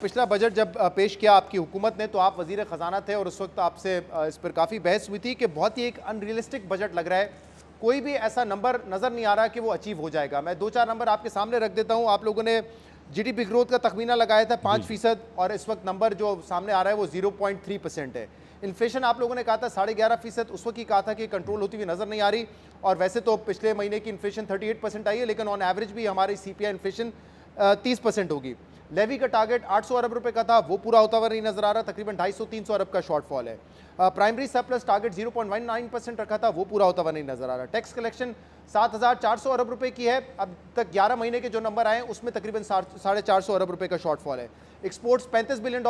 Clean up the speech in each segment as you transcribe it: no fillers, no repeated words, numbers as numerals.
पिछला बजट जब पेश किया आपकी हुकूमत ने तो आप वजीर ख़जाना थे और उस वक्त आपसे इस पर काफ़ी बहस हुई थी कि बहुत ही एक अनरियलिस्टिक बजट लग रहा है। कोई भी ऐसा नंबर नज़र नहीं आ रहा कि वो अचीव हो जाएगा। मैं दो चार नंबर आपके सामने रख देता हूँ। आप लोगों ने जीडीपी ग्रोथ का तखमीना लगाया था 5% और इस वक्त नंबर जो सामने आ रहा है वो 0.3% है। इन्फ्लेशन आप लोगों ने कहा था 11.5%, उस वक्त ही कहा था कि कंट्रोल होती हुई नज़र नहीं आ रही। और वैसे तो पिछले महीने की इन्फ्लेशन 38% आई है, लेकिन ऑन एवरेज भी हमारी CPI इन्फ्लेशन 30% होगी। लेवी का टारगेट 800 अरब रुपए का था, वो पूरा होता हुआ नहीं नजर आ रहा। तकरीबन 250-300 अरब का शॉर्टफॉल है। प्राइमरी सरप्लस टारगेट 0.19% रखा था, वो पूरा होता हुआ नहीं नजर आ रहा। टैक्स कलेक्शन 7,400 अरब रुपए की है। अब तक 11 महीने के जो नंबर आए उसमें तकरीबन 450 अरब रुपए का शॉर्टफॉल है। एक्सपोर्ट्स $35 बिलियन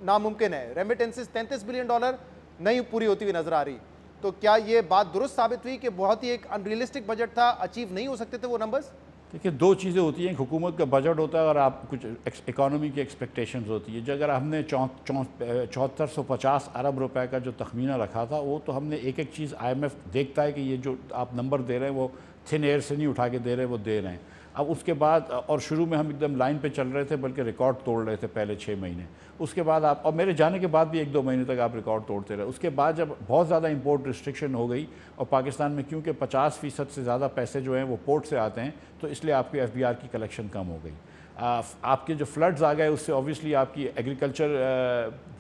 नामुमकिन है। रेमिटेंसेस $33 बिलियन नहीं पूरी होती हुई नजर आ रही। तो क्या ये बात दुरुस्त साबित हुई कि बहुत ही एक अनरियलिस्टिक बजट था, अचीव नहीं हो सकते थे वो नंबर्स? देखिए, दो चीज़ें होती हैं। हुकूमत का बजट होता है और आप कुछ इकॉनमी की एक्सपेक्टेशंस होती है। जो अगर हमने 7450 अरब रुपए का जो तखमीना रखा था, वो तो हमने एक एक चीज़ IMF देखता है कि ये जो आप नंबर दे रहे हैं वो थिन एयर से नहीं उठा के दे रहे हैं, वो दे रहे हैं। अब उसके बाद और शुरू में हम एकदम लाइन पे चल रहे थे, बल्कि रिकॉर्ड तोड़ रहे थे पहले 6 महीने। उसके बाद आप, और मेरे जाने के बाद भी 1-2 महीने तक आप रिकॉर्ड तोड़ते रहे। उसके बाद जब बहुत ज़्यादा इंपोर्ट रिस्ट्रिक्शन हो गई और पाकिस्तान में क्योंकि 50% से ज़्यादा पैसे जो हैं वो पोर्ट से आते हैं, तो इसलिए आपकी FBR की कलेक्शन कम हो गई। आपके जो फ्लड्स आ गए उससे ऑब्वियसली आपकी एग्रीकल्चर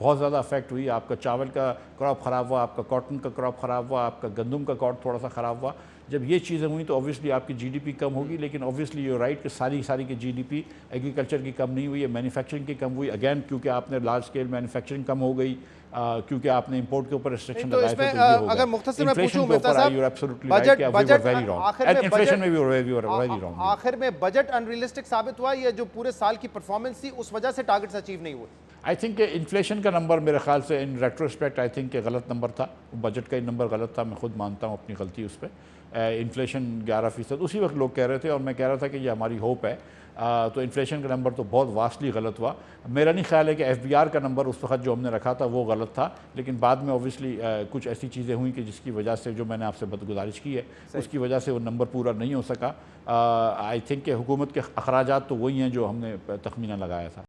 बहुत ज़्यादा अफेक्ट हुई। आपका चावल का क्रॉप ख़राब हुआ, आपका कॉटन का क्रॉप ख़राब हुआ, आपका गंदम का क्रॉप थोड़ा सा ख़राब हुआ। जब ये चीज़ें हुई तो ऑब्वियसली आपकी GDP कम होगी। लेकिन ऑब्वियसली यू राइट कि सारी की GDP एग्रीकल्चर की कम नहीं हुई है, मैन्युफैक्चरिंग की कम हुई। अगैन क्योंकि आपने लार्ज स्केल मैन्युफैक्चरिंग कम हो गई, क्योंकि आपने इंपोर्ट के ऊपर रिस्ट्रिक्शन तो लगाए थे, इसमें तो ये हो अगर गया। मुख्तसर में इन्फ्लेशन पूछूं के मिर्जा ऊपर साहब, यू आर एब्सोल्युटली राइट कि we were very wrong. Inflation में वी वर वेरी रॉन्ग। आखिर में बजट अनरियलिस्टिक साबित हुआ या जो पूरे साल की परफॉर्मेंस थी उस वजह से टारगेट्स अचीव नहीं हुए? आई थिंक इन्फ्लेशन का नंबर मेरे ख्याल से इन रेट्रोस्पेक्ट आई थिंक गलत नंबर था। बजट का ही नंबर गलत था, मैं खुद मानता हूँ अपनी गलती उस पर। इन्फ्लेशन 11% उसी वक्त लोग कह रहे थे और मैं कह रहा था कि ये हमारी होप है। तो इन्फ्लेशन का नंबर तो बहुत वास्टली गलत हुआ। मेरा नहीं ख्याल है कि FBR का नंबर उस वक्त जो हमने रखा था वो गलत था, लेकिन बाद में ऑब्वियसली कुछ ऐसी चीज़ें हुई कि जिसकी वजह से, जो मैंने आपसे गुजारिश की है, उसकी वजह से वो नंबर पूरा नहीं हो सका। आई थिंक कि हुकूमत के अखराजात तो वही हैं जो हमने तखमीना लगाया था।